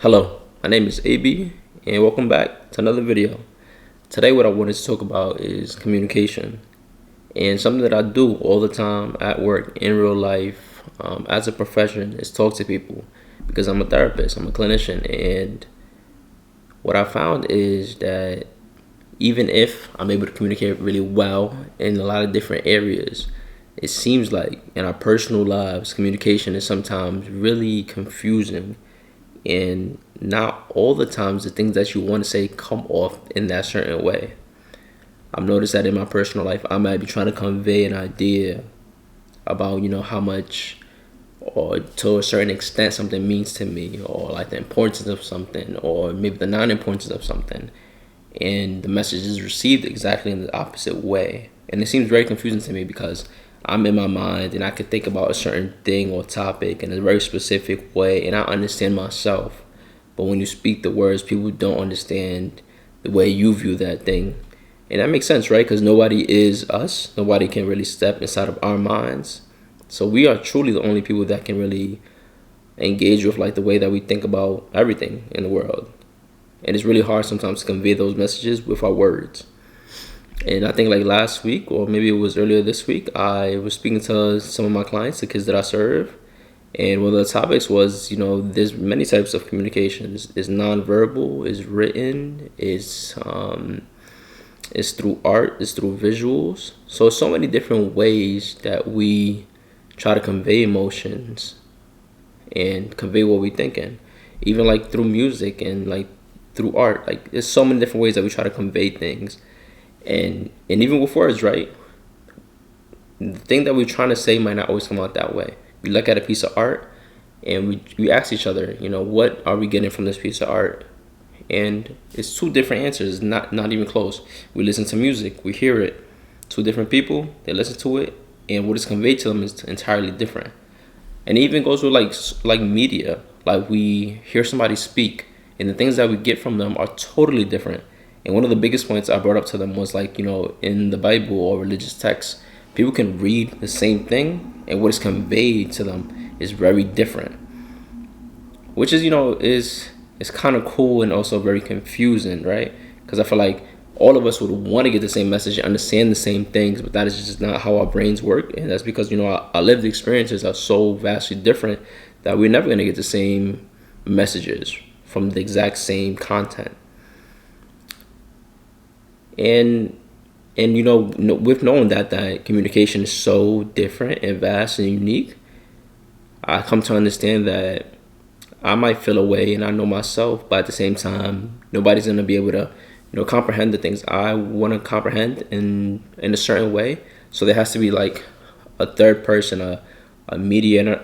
Hello, my name is AB, and welcome back to another video. Today what I wanted to talk about is communication, and something that I do all the time at work, in real life, as a profession, is talk to people because I'm a therapist, I'm a clinician, and what I found is that even if I'm able to communicate really well in a lot of different areas, it seems like in our personal lives, communication is sometimes really confusing, and not all the times the things that you want to say come off in that certain way. I've noticed that in my personal life, I might be trying to convey an idea about, how much or to a certain extent something means to me, or like the importance of something, or maybe the non-importance of something, and the message is received exactly in the opposite way. And it seems very confusing to me because I'm in my mind and I could think about a certain thing or topic in a very specific way and I understand myself. But when you speak the words, people don't understand the way you view that thing. And that makes sense, right? Because nobody is us. Nobody can really step inside of our minds. So we are truly the only people that can really engage with like the way that we think about everything in the world. And it's really hard sometimes to convey those messages with our words. And I think like last week, or maybe it was earlier this week, I was speaking to some of my clients, the kids that I serve. And one of the topics was, there's many types of communication. It's nonverbal, it's written, it's through art, it's through visuals. So many different ways that we try to convey emotions and convey what we're thinking. Even like through music and like through art. Like there's so many different ways that we try to convey things. And even with words, right? The thing that we're trying to say might not always come out that way. We look at a piece of art and we ask each other, what are we getting from this piece of art? And it's two different answers, not even close. We listen to music, we hear it. Two different people, they listen to it, and what is conveyed to them is entirely different. And it even goes with like media. Like we hear somebody speak, and the things that we get from them are totally different. And one of the biggest points I brought up to them was like, in the Bible or religious texts, people can read the same thing, and what is conveyed to them is very different. Which is kind of cool and also very confusing, right? Because I feel like all of us would want to get the same message and understand the same things, but that is just not how our brains work. And that's because, our lived experiences are so vastly different that we're never going to get the same messages from the exact same content. And with knowing that communication is so different and vast and unique, I come to understand that I might feel a way and I know myself, but at the same time, nobody's going to be able to, comprehend the things I want to comprehend in a certain way. So there has to be like a third person, a mediator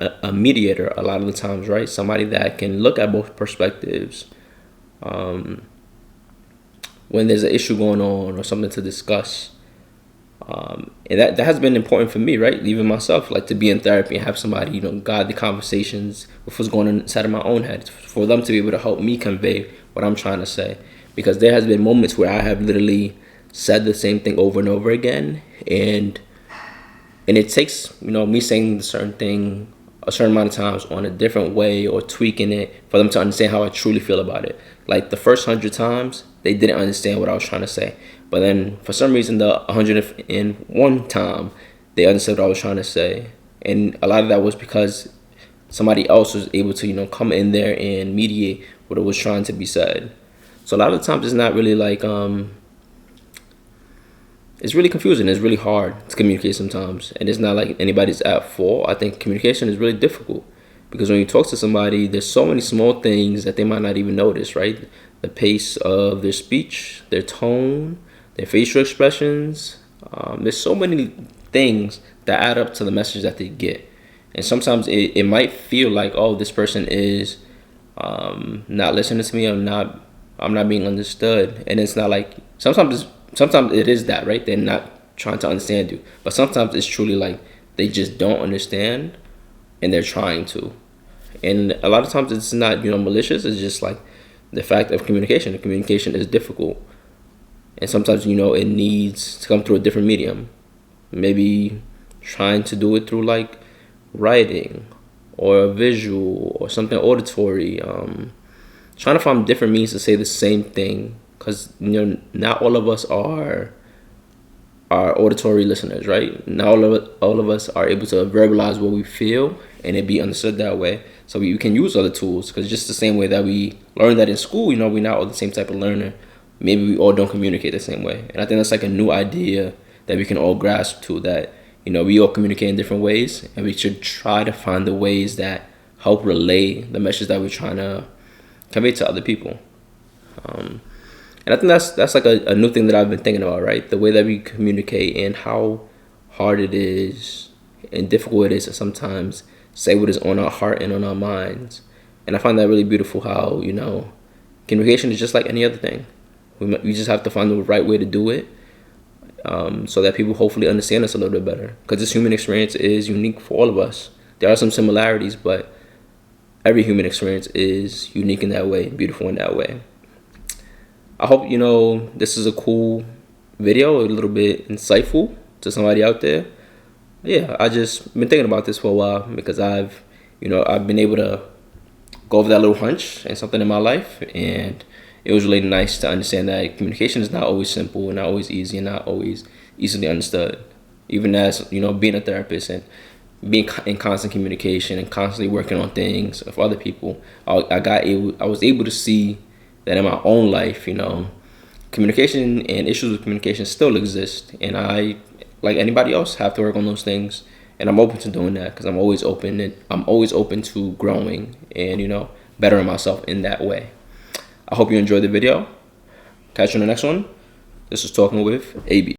a lot of the times, right? Somebody that can look at both perspectives. When there's an issue going on or something to discuss. And that has been important for me, right? Even myself, like to be in therapy and have somebody, guide the conversations with what's going on inside of my own head, for them to be able to help me convey what I'm trying to say. Because there has been moments where I have literally said the same thing over and over again, and it takes, me saying a certain thing a certain amount of times on a different way or tweaking it for them to understand how I truly feel about it. Like the first 100 times, they didn't understand what I was trying to say. But then for some reason, the 101 time, they understood what I was trying to say. And a lot of that was because somebody else was able to, come in there and mediate what was trying to be said. So a lot of the times it's not really like, it's really confusing. It's really hard to communicate sometimes. And it's not like anybody's at fault. I think communication is really difficult because when you talk to somebody, there's so many small things that they might not even notice, right? The pace of their speech, their tone, their facial expressions. There's so many things that add up to the message that they get. And sometimes it might feel like, oh, this person is not listening to me. I'm not being understood. And it's not like, sometimes it is that, right? They're not trying to understand you. But sometimes it's truly like they just don't understand and they're trying to. And a lot of times it's not, malicious. It's just like the fact of communication. The communication is difficult. And sometimes, it needs to come through a different medium. Maybe trying to do it through like writing or a visual or something auditory. trying to find different means to say the same thing, because not all of us are auditory listeners, right? Not all of us are able to verbalize what we feel and it be understood that way. So we can use other tools, because just the same way that we learn that in school, we're not all the same type of learner. Maybe we all don't communicate the same way, and I think that's like a new idea that we can all grasp to, that we all communicate in different ways, and we should try to find the ways that help relay the message that we're trying to convey to other people. And I think that's like a new thing that I've been thinking about, right? The way that we communicate and how hard it is and difficult it is to sometimes say what is on our heart and on our minds. And I find that really beautiful, how, communication is just like any other thing. We just have to find the right way to do it, so that people hopefully understand us a little bit better. Because this human experience is unique for all of us. There are some similarities, but every human experience is unique in that way, beautiful in that way. I hope, this is a cool video, a little bit insightful to somebody out there. Yeah, I just been thinking about this for a while, because I've been able to go over that little hunch and something in my life, and it was really nice to understand that communication is not always simple and not always easy and not always easily understood. Even as, being a therapist and being in constant communication and constantly working on things with other people, I was able to see that in my own life, communication and issues with communication still exist, and I, like anybody else, have to work on those things. And I'm open to doing that, because I'm always open to growing and bettering myself in that way. I hope you enjoyed the video. Catch you on the next one. This is Talking with AB.